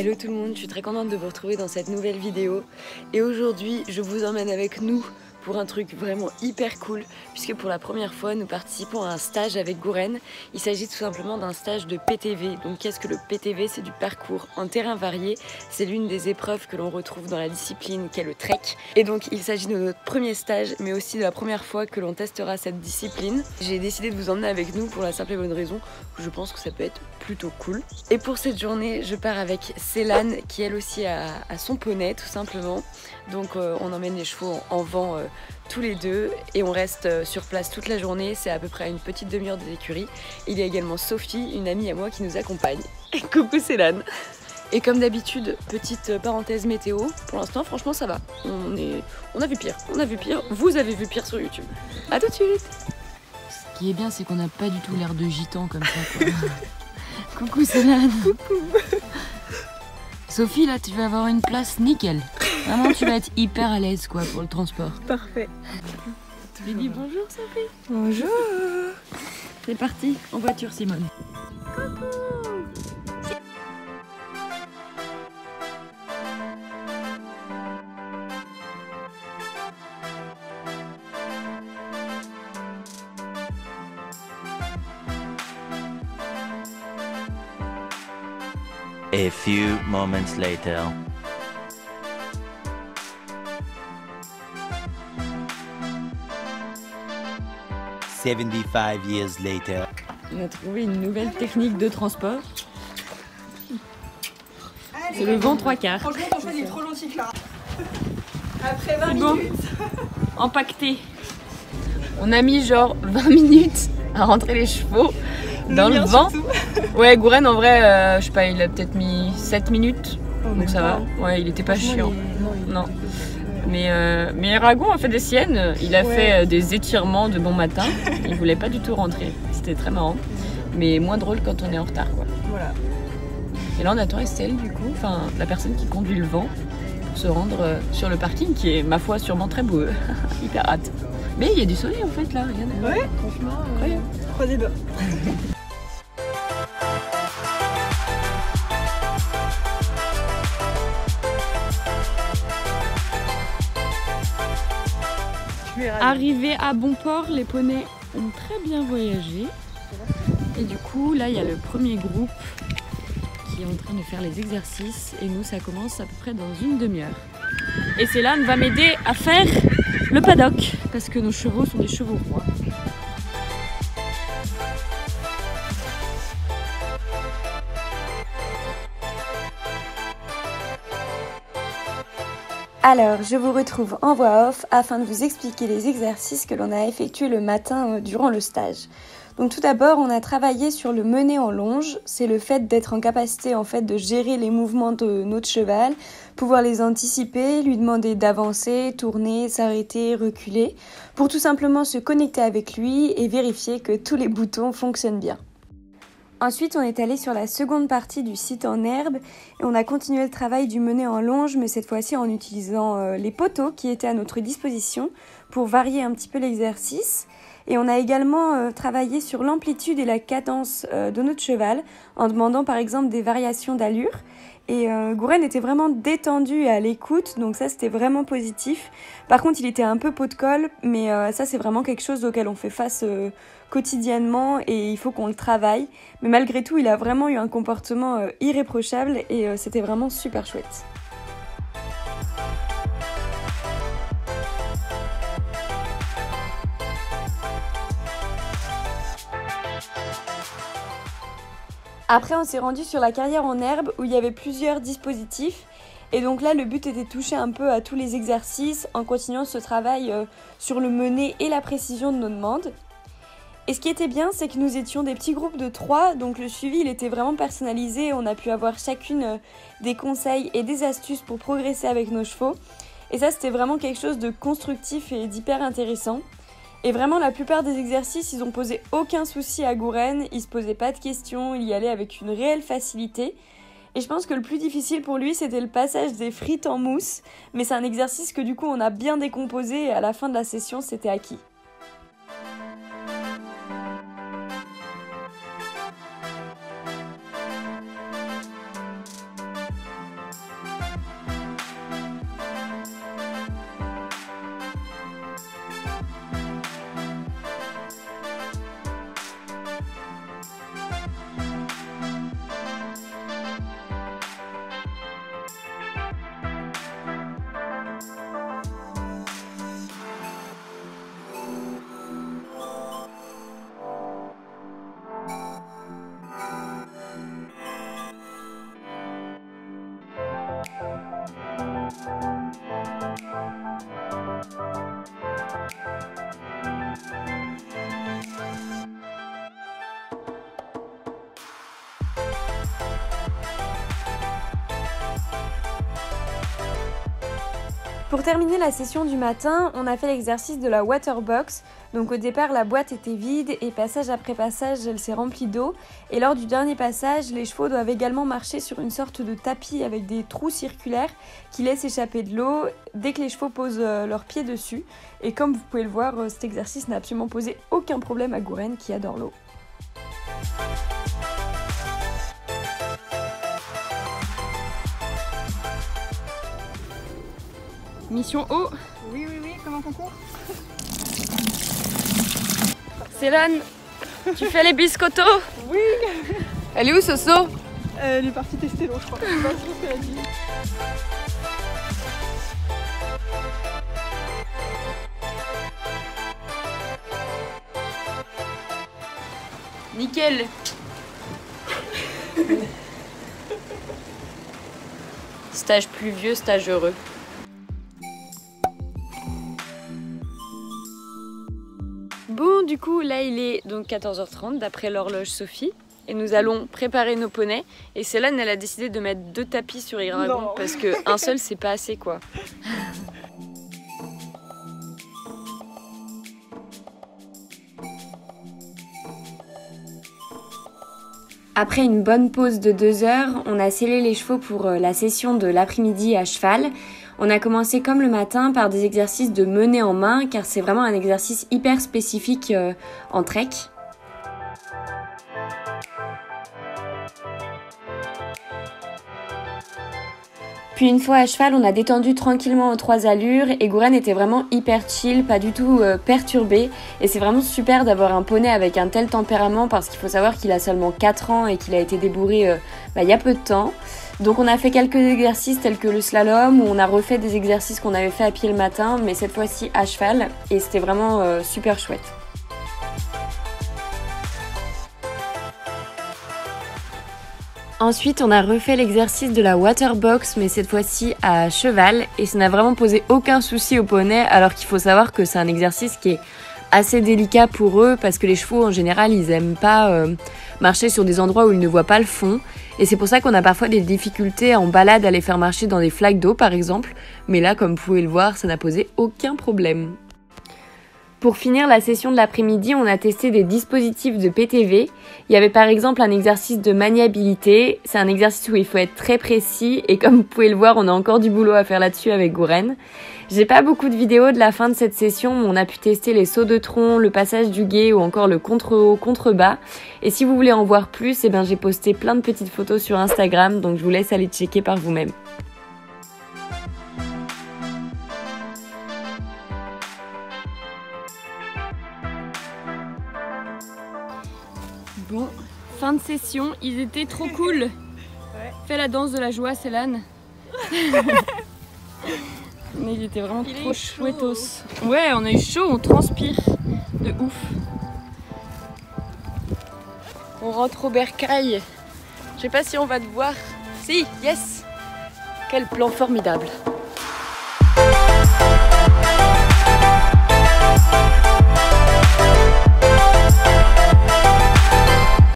Hello tout le monde, je suis très contente de vous retrouver dans cette nouvelle vidéo. Et aujourd'hui, je vous emmène avec nous pour un truc vraiment hyper cool, puisque pour la première fois, nous participons à un stage avec Gouren. Il s'agit tout simplement d'un stage de PTV. Donc qu'est-ce que le PTV? C'est du parcours en terrain varié. C'est l'une des épreuves que l'on retrouve dans la discipline qu'est le trek. Et donc il s'agit de notre premier stage, mais aussi de la première fois que l'on testera cette discipline. J'ai décidé de vous emmener avec nous pour la simple et bonne raison que je pense que ça peut être plutôt cool. Et pour cette journée, je pars avec Célane, qui elle aussi a son poney tout simplement. Donc on emmène les chevaux en vent tous les deux et on reste sur place toute la journée. C'est à peu près une petite demi-heure de l'écurie. Il y a également Sophie, une amie à moi qui nous accompagne. Coucou Célane. Et comme d'habitude, petite parenthèse météo, pour l'instant franchement ça va. On a vu pire, vous avez vu pire sur YouTube. A tout de suite. Ce qui est bien, c'est qu'on n'a pas du tout l'air de gitan comme ça, quoi. Coucou Célane. Coucou. Sophie, là tu vas avoir une place nickel. Vraiment, tu vas être hyper à l'aise quoi pour le transport. Parfait. Tu lui dis bonjour Sophie. Bonjour. C'est parti, en voiture Simone. Coucou. A few moments later. $75 years later. On a trouvé une nouvelle technique de transport. C'est le vent 3/4. Franchement, ton cheval il est trop gentil là. Après 20 Bon. minutes. Empaqueté. On a mis genre 20 minutes à rentrer les chevaux dans le vent. Ouais, Gouren en vrai, je sais pas, il a peut-être mis 7 minutes. Donc ça va. Ouais, il était pas chiant. Non. Mais Ragon a fait des siennes. Il a fait des étirements de bon matin. Il voulait pas du tout rentrer. C'était très marrant. Mais moins drôle quand on est en retard quoi. Voilà. Et là on attend Estelle du coup, enfin la personne qui conduit le vent, pour se rendre sur le parking qui est ma foi sûrement très beau. Hyper hâte. Mais il y a du soleil en fait là, regarde. Ouais, franchement, Incroyable. croisez les doigts. Arrivé à bon port, les poneys ont très bien voyagé. Et du coup, là, il y a le premier groupe qui est en train de faire les exercices. Et nous, ça commence à peu près dans une demi-heure. Et Célane va m'aider à faire le paddock, parce que nos chevaux sont des chevaux rois. Alors, je vous retrouve en voix off afin de vous expliquer les exercices que l'on a effectués le matin durant le stage. Donc tout d'abord, on a travaillé sur le mener en longe. C'est le fait d'être en capacité de gérer les mouvements de notre cheval, pouvoir les anticiper, lui demander d'avancer, tourner, s'arrêter, reculer, pour tout simplement se connecter avec lui et vérifier que tous les boutons fonctionnent bien. Ensuite, on est allé sur la seconde partie du site en herbe et on a continué le travail du mener en longe, mais cette fois-ci en utilisant les poteaux qui étaient à notre disposition pour varier un petit peu l'exercice. Et on a également travaillé sur l'amplitude et la cadence de notre cheval en demandant par exemple des variations d'allure. Et Gouren était vraiment détendu et à l'écoute, donc ça c'était vraiment positif. Par contre il était un peu pot de colle, mais ça c'est vraiment quelque chose auquel on fait face quotidiennement et il faut qu'on le travaille. Mais malgré tout il a vraiment eu un comportement irréprochable et c'était vraiment super chouette. Après, on s'est rendu sur la carrière en herbe où il y avait plusieurs dispositifs. Et donc là, le but était de toucher un peu à tous les exercices en continuant ce travail sur le mener et la précision de nos demandes. Et ce qui était bien, c'est que nous étions des petits groupes de 3, donc le suivi il était vraiment personnalisé. On a pu avoir chacune des conseils et des astuces pour progresser avec nos chevaux. Et ça, c'était vraiment quelque chose de constructif et d'hyper intéressant. Et vraiment, la plupart des exercices, ils ont posé aucun souci à Gouren, il se posait pas de questions, il y allait avec une réelle facilité. Et je pense que le plus difficile pour lui, c'était le passage des frites en mousse, mais c'est un exercice que du coup, on a bien décomposé et à la fin de la session, c'était acquis. Pour terminer la session du matin, on a fait l'exercice de la water box. Donc au départ, la boîte était vide et passage après passage, elle s'est remplie d'eau. Et lors du dernier passage, les chevaux doivent également marcher sur une sorte de tapis avec des trous circulaires qui laissent échapper de l'eau dès que les chevaux posent leurs pieds dessus. Et comme vous pouvez le voir, cet exercice n'a absolument posé aucun problème à Gouren qui adore l'eau. Mission eau. Oui, comme un concours. Célane, tu fais les biscottos? Oui. Elle est où Soso? Elle est partie tester l'eau, je crois. Je sais pas trop ce qu'elle a dit. Nickel. Stage pluvieux, stage heureux. Bon, du coup, là il est donc 14h30 d'après l'horloge Sophie. Et nous allons préparer nos poneys. Et Célane, elle a décidé de mettre 2 tapis sur Hydragon parce qu'un seul c'est pas assez quoi. Après une bonne pause de 2 heures, on a scellé les chevaux pour la session de l'après-midi à cheval. On a commencé comme le matin par des exercices de menée en main car c'est vraiment un exercice hyper spécifique en trek. Puis une fois à cheval, on a détendu tranquillement aux 3 allures et Gouren était vraiment hyper chill, pas du tout perturbé. Et c'est vraiment super d'avoir un poney avec un tel tempérament parce qu'il faut savoir qu'il a seulement 4 ans et qu'il a été débourré il y a peu de temps. Donc on a fait quelques exercices tels que le slalom où on a refait des exercices qu'on avait fait à pied le matin mais cette fois-ci à cheval et c'était vraiment super chouette. Ensuite, on a refait l'exercice de la water box, mais cette fois-ci à cheval, et ça n'a vraiment posé aucun souci au poney, alors qu'il faut savoir que c'est un exercice qui est assez délicat pour eux, parce que les chevaux, en général, ils aiment pas marcher sur des endroits où ils ne voient pas le fond, et c'est pour ça qu'on a parfois des difficultés en balade à les faire marcher dans des flaques d'eau, par exemple, mais là, comme vous pouvez le voir, ça n'a posé aucun problème. Pour finir la session de l'après-midi, on a testé des dispositifs de PTV. Il y avait par exemple un exercice de maniabilité. C'est un exercice où il faut être très précis et comme vous pouvez le voir, on a encore du boulot à faire là-dessus avec Gouren. J'ai pas beaucoup de vidéos de la fin de cette session, mais on a pu tester les sauts de tronc, le passage du gué ou encore le contre-haut, contre-bas. Et si vous voulez en voir plus, j'ai posté plein de petites photos sur Instagram, donc je vous laisse aller checker par vous-même. Bon, fin de session, ils étaient trop cool. Ouais. Fais la danse de la joie, Célane. Mais ils étaient vraiment trop chouettos. Ouais, on a eu chaud, on transpire. De ouf. On rentre au bercail. Je sais pas si on va te voir. Si, yes. Quel plan formidable.